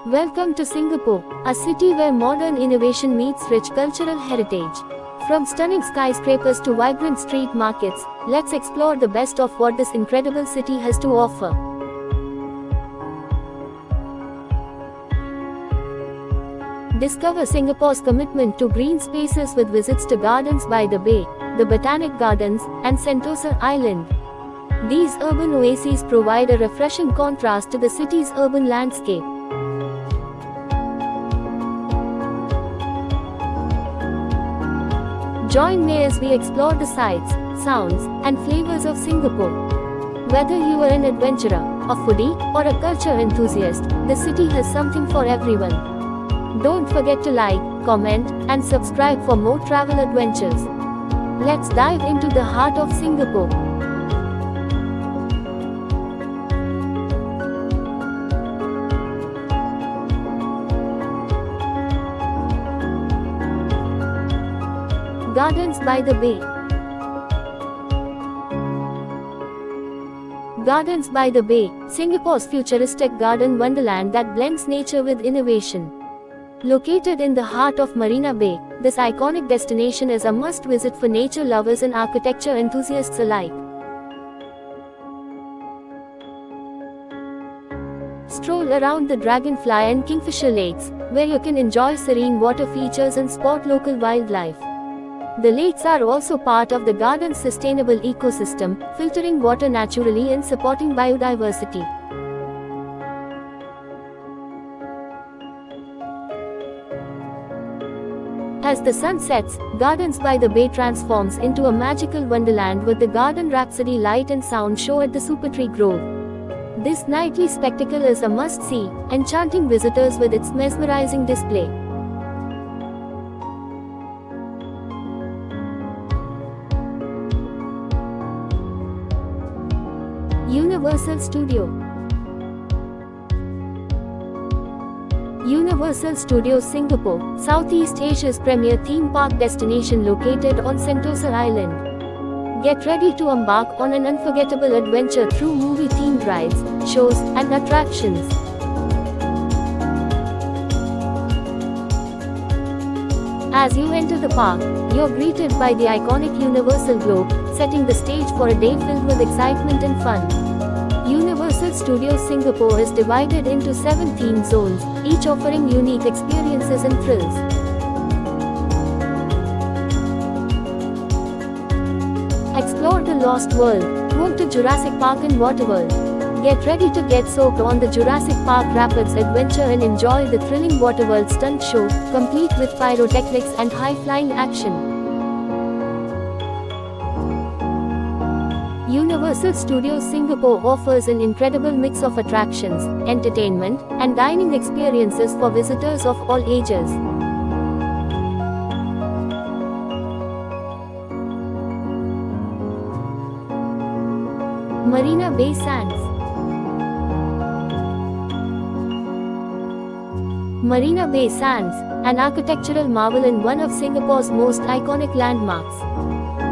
Welcome to Singapore, a city where modern innovation meets rich cultural heritage. From stunning skyscrapers to vibrant street markets, let's explore the best of what this incredible city has to offer. Discover Singapore's commitment to green spaces with visits to Gardens by the Bay, the Botanic Gardens, and Sentosa Island. These urban oases provide a refreshing contrast to the city's urban landscape. Join me as we explore the sights, sounds, and flavors of Singapore. Whether you are an adventurer, a foodie, or a culture enthusiast, the city has something for everyone. Don't forget to like, comment, and subscribe for more travel adventures. Let's dive into the heart of Singapore. Gardens by the Bay. Gardens by the Bay, Singapore's futuristic garden wonderland that blends nature with innovation. Located in the heart of Marina Bay, this iconic destination is a must-visit for nature lovers and architecture enthusiasts alike. Stroll around the Dragonfly and Kingfisher Lakes, where you can enjoy serene water features and spot local wildlife. The lakes are also part of the garden's sustainable ecosystem, filtering water naturally and supporting biodiversity. As the sun sets, Gardens by the Bay transforms into a magical wonderland with the Garden Rhapsody light and sound show at the Supertree Grove. This nightly spectacle is a must-see, enchanting visitors with its mesmerizing display. Universal Studio. Universal Studios Singapore, Southeast Asia's premier theme park destination located on Sentosa Island. Get ready to embark on an unforgettable adventure through movie-themed rides, shows, and attractions. As you enter the park, you're greeted by the iconic Universal Globe, setting the stage for a day filled with excitement and fun. Universal Studios Singapore is divided into 7 theme zones, each offering unique experiences and thrills. Explore the Lost World, move to Jurassic Park and Waterworld. Get ready to get soaked on the Jurassic Park Rapids adventure and enjoy the thrilling Waterworld stunt show, complete with pyrotechnics and high-flying action. Universal Studios Singapore offers an incredible mix of attractions, entertainment, and dining experiences for visitors of all ages. Marina Bay Sands. Marina Bay Sands, an architectural marvel and one of Singapore's most iconic landmarks.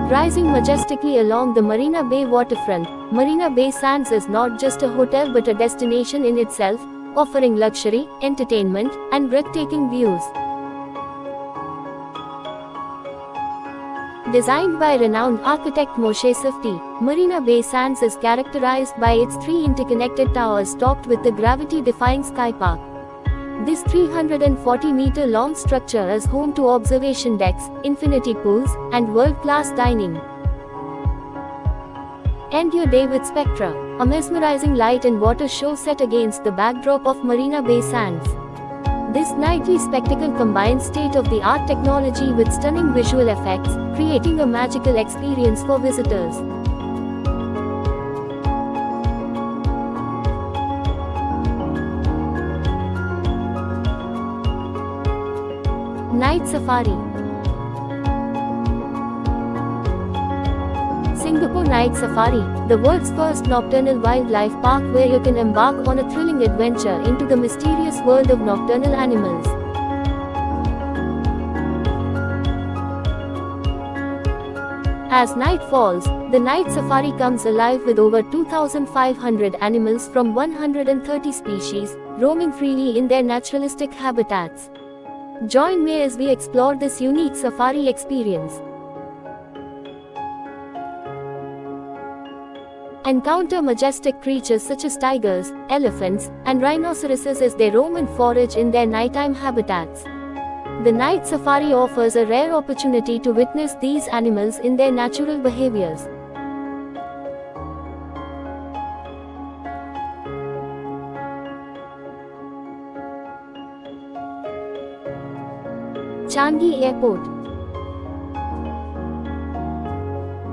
Rising majestically along the Marina Bay waterfront, Marina Bay Sands is not just a hotel but a destination in itself, offering luxury, entertainment, and breathtaking views. Designed by renowned architect Moshe Safdie, Marina Bay Sands is characterized by its 3 interconnected towers topped with the gravity-defying sky park. This 340-meter-long structure is home to observation decks, infinity pools, and world-class dining. End your day with Spectra, a mesmerizing light and water show set against the backdrop of Marina Bay Sands. This nightly spectacle combines state-of-the-art technology with stunning visual effects, creating a magical experience for visitors. Night Safari. Singapore Night Safari, the world's first nocturnal wildlife park where you can embark on a thrilling adventure into the mysterious world of nocturnal animals. As night falls, the Night Safari comes alive with over 2,500 animals from 130 species, roaming freely in their naturalistic habitats. Join me as we explore this unique safari experience. Encounter majestic creatures such as tigers, elephants, and rhinoceroses as they roam and forage in their nighttime habitats. The night safari offers a rare opportunity to witness these animals in their natural behaviors. Changi Airport.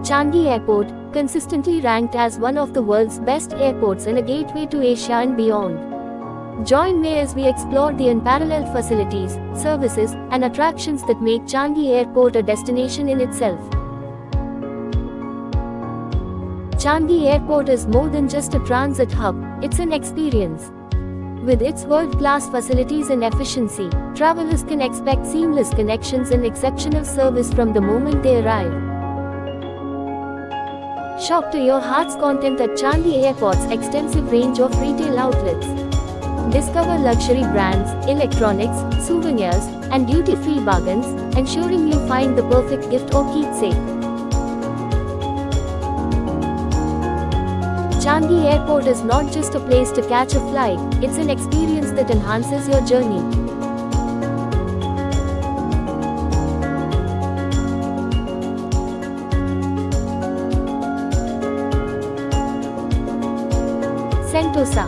Changi Airport, consistently ranked as one of the world's best airports and a gateway to Asia and beyond. Join me as we explore the unparalleled facilities, services, and attractions that make Changi Airport a destination in itself. Changi Airport is more than just a transit hub, it's an experience. With its world-class facilities and efficiency, travelers can expect seamless connections and exceptional service from the moment they arrive. Shop to your heart's content at Changi Airport's extensive range of retail outlets. Discover luxury brands, electronics, souvenirs, and duty-free bargains, ensuring you find the perfect gift or keepsake. Changi Airport is not just a place to catch a flight, it's an experience that enhances your journey. Sentosa.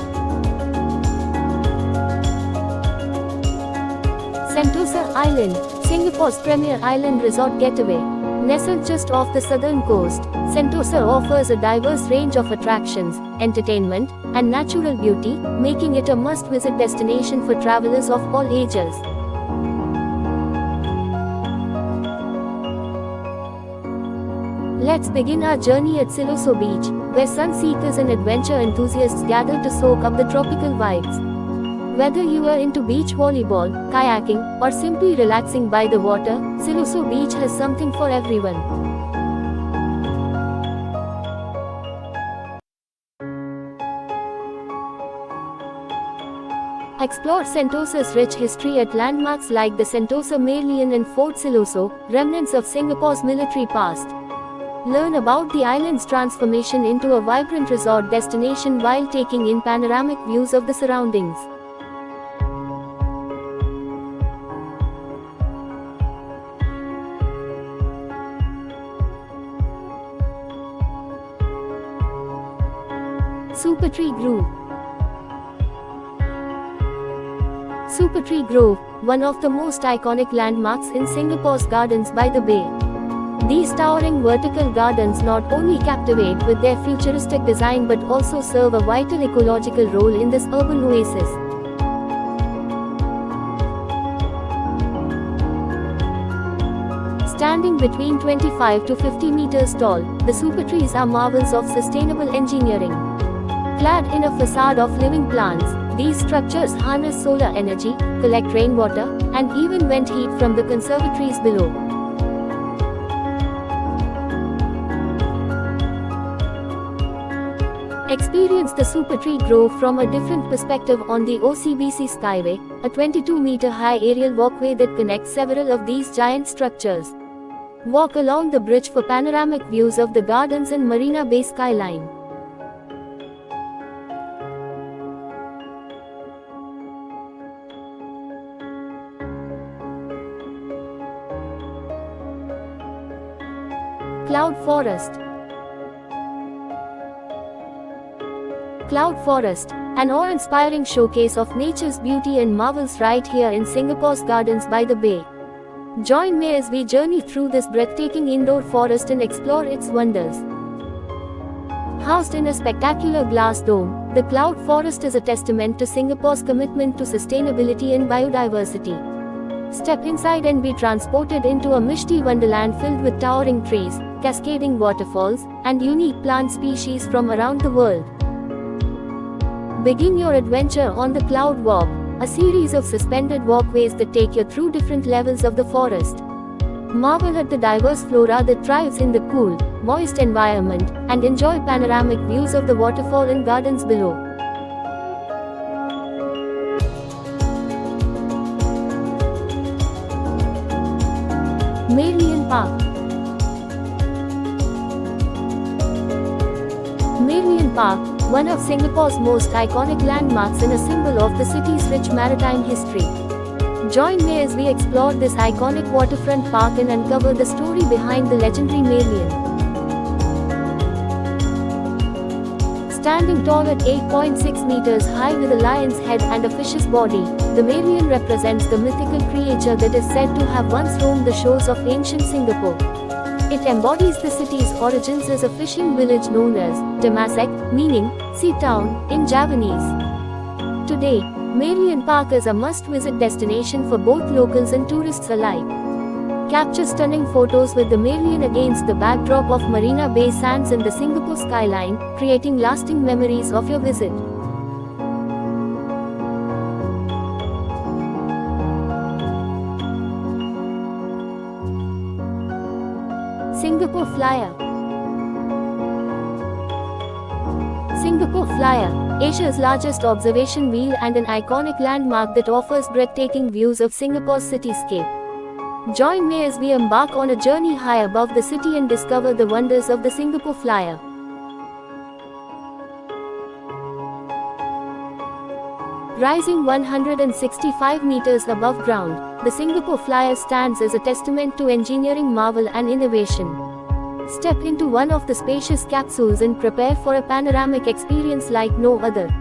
Sentosa Island, Singapore's premier island resort getaway. Nestled just off the southern coast, Sentosa offers a diverse range of attractions, entertainment, and natural beauty, making it a must-visit destination for travelers of all ages. Let's begin our journey at Siloso Beach, where sun-seekers and adventure enthusiasts gather to soak up the tropical vibes. Whether you are into beach volleyball, kayaking, or simply relaxing by the water, Siloso Beach has something for everyone. Explore Sentosa's rich history at landmarks like the Sentosa Marine and Fort Siloso, remnants of Singapore's military past. Learn about the island's transformation into a vibrant resort destination while taking in panoramic views of the surroundings. Supertree Grove. Supertree Grove, one of the most iconic landmarks in Singapore's Gardens by the Bay. These towering vertical gardens not only captivate with their futuristic design but also serve a vital ecological role in this urban oasis. Standing between 25 to 50 meters tall, the supertrees are marvels of sustainable engineering. Clad in a facade of living plants, these structures harness solar energy, collect rainwater, and even vent heat from the conservatories below. Experience the Supertree Grove from a different perspective on the OCBC Skyway, a 22-meter-high aerial walkway that connects several of these giant structures. Walk along the bridge for panoramic views of the gardens and Marina Bay skyline. Cloud Forest. Cloud Forest, an awe-inspiring showcase of nature's beauty and marvels right here in Singapore's Gardens by the Bay. Join me as we journey through this breathtaking indoor forest and explore its wonders. Housed in a spectacular glass dome, the Cloud Forest is a testament to Singapore's commitment to sustainability and biodiversity. Step inside and be transported into a misty wonderland filled with towering trees, cascading waterfalls, and unique plant species from around the world. Begin your adventure on the Cloud Walk, a series of suspended walkways that take you through different levels of the forest. Marvel at the diverse flora that thrives in the cool, moist environment, and enjoy panoramic views of the waterfall and gardens below. Marian Park. Marian Park, one of Singapore's most iconic landmarks and a symbol of the city's rich maritime history. Join me as we explore this iconic waterfront park and uncover the story behind the legendary Marian. Standing tall at 8.6 meters high with a lion's head and a fish's body, the Marian represents the mythical creature that is said to have once roamed the shores of ancient Singapore. It embodies the city's origins as a fishing village known as Temasek, meaning sea town in Javanese. Today, Marian Park is a must-visit destination for both locals and tourists alike. Capture stunning photos with the Marian against the backdrop of Marina Bay Sands and the Singapore skyline, creating lasting memories of your visit. Singapore Flyer. Singapore Flyer, Asia's largest observation wheel and an iconic landmark that offers breathtaking views of Singapore's cityscape. Join me as we embark on a journey high above the city and discover the wonders of the Singapore Flyer. Rising 165 meters above ground, the Singapore Flyer stands as a testament to engineering marvel and innovation. Step into one of the spacious capsules and prepare for a panoramic experience like no other.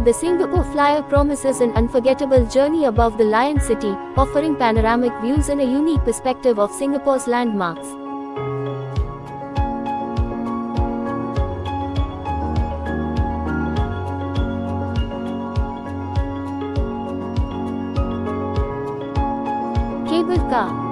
The Singapore Flyer promises an unforgettable journey above the Lion City, offering panoramic views and a unique perspective of Singapore's landmarks. Cable car.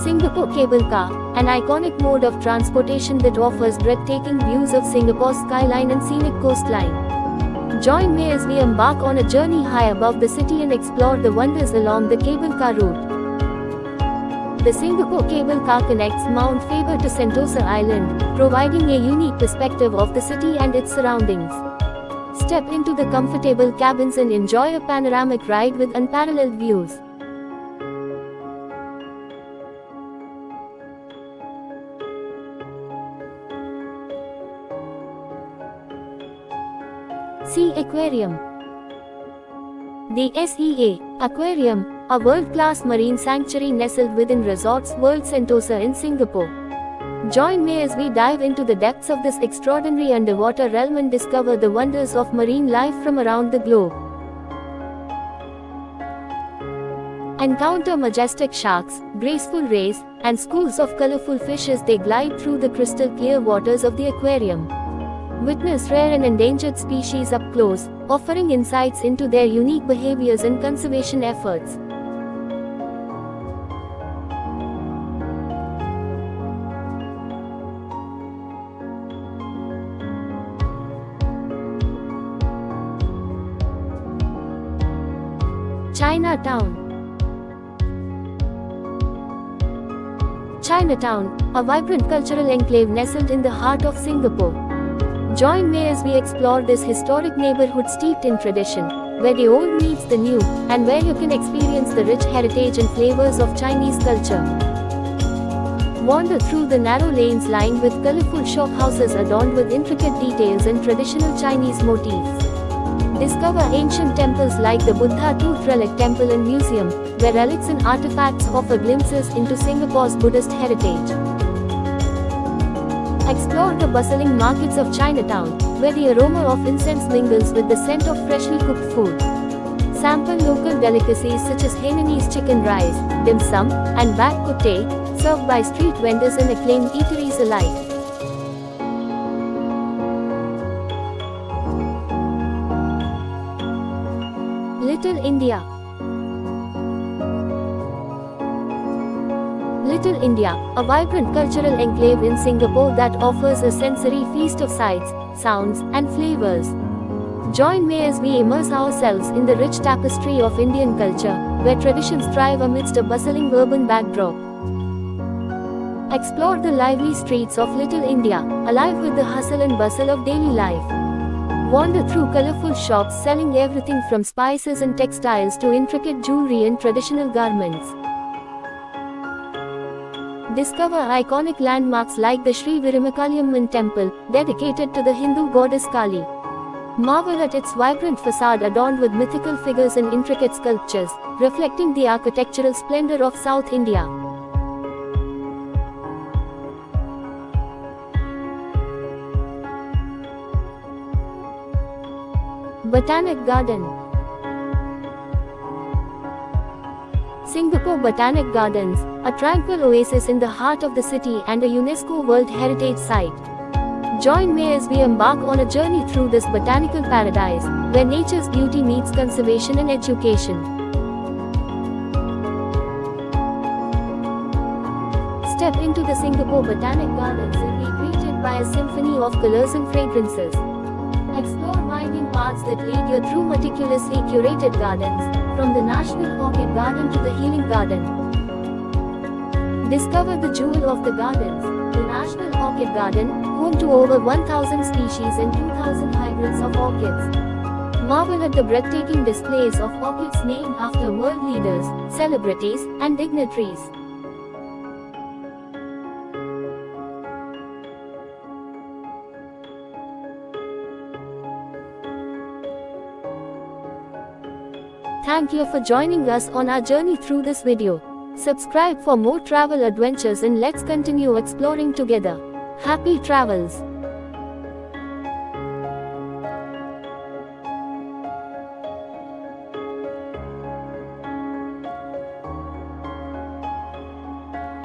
Singapore Cable Car, an iconic mode of transportation that offers breathtaking views of Singapore's skyline and scenic coastline. Join me as we embark on a journey high above the city and explore the wonders along the cable car route. The Singapore Cable Car connects Mount Faber to Sentosa Island, providing a unique perspective of the city and its surroundings. Step into the comfortable cabins and enjoy a panoramic ride with unparalleled views. Sea Aquarium. The SEA Aquarium, a world-class marine sanctuary nestled within Resorts World Sentosa in Singapore. Join me as we dive into the depths of this extraordinary underwater realm and discover the wonders of marine life from around the globe. Encounter majestic sharks, graceful rays, and schools of colorful fish as they glide through the crystal clear waters of the aquarium. Witness rare and endangered species up close, offering insights into their unique behaviors and conservation efforts. Chinatown. Chinatown, a vibrant cultural enclave nestled in the heart of Singapore. Join me as we explore this historic neighborhood steeped in tradition, where the old meets the new, and where you can experience the rich heritage and flavors of Chinese culture. Wander through the narrow lanes lined with colorful shophouses adorned with intricate details and traditional Chinese motifs. Discover ancient temples like the Buddha Tooth Relic Temple and Museum, where relics and artifacts offer glimpses into Singapore's Buddhist heritage. Explore the bustling markets of Chinatown, where the aroma of incense mingles with the scent of freshly cooked food. Sample local delicacies such as Hainanese chicken rice, dim sum, and bak kut teh, served by street vendors and acclaimed eateries alike. Little India. Little India, a vibrant cultural enclave in Singapore that offers a sensory feast of sights, sounds, and flavors. Join me as we immerse ourselves in the rich tapestry of Indian culture, where traditions thrive amidst a bustling urban backdrop. Explore the lively streets of Little India, alive with the hustle and bustle of daily life. Wander through colorful shops selling everything from spices and textiles to intricate jewelry and traditional garments. Discover iconic landmarks like the Sri Veeramakaliamman temple, dedicated to the Hindu goddess Kali. Marvel at its vibrant facade adorned with mythical figures and intricate sculptures, reflecting the architectural splendor of South India. Botanic Garden. Singapore Botanic Gardens, a tranquil oasis in the heart of the city and a UNESCO World Heritage Site. Join me as we embark on a journey through this botanical paradise, where nature's beauty meets conservation and education. Step into the Singapore Botanic Gardens and be greeted by a symphony of colors and fragrances. Explore winding paths that lead you through meticulously curated gardens, from the National Orchid Garden to the Healing Garden. Discover the jewel of the gardens, the National Orchid Garden, home to over 1,000 species and 2,000 hybrids of orchids. Marvel at the breathtaking displays of orchids named after world leaders, celebrities, and dignitaries. Thank you for joining us on our journey through this video. Subscribe for more travel adventures and let's continue exploring together. Happy travels!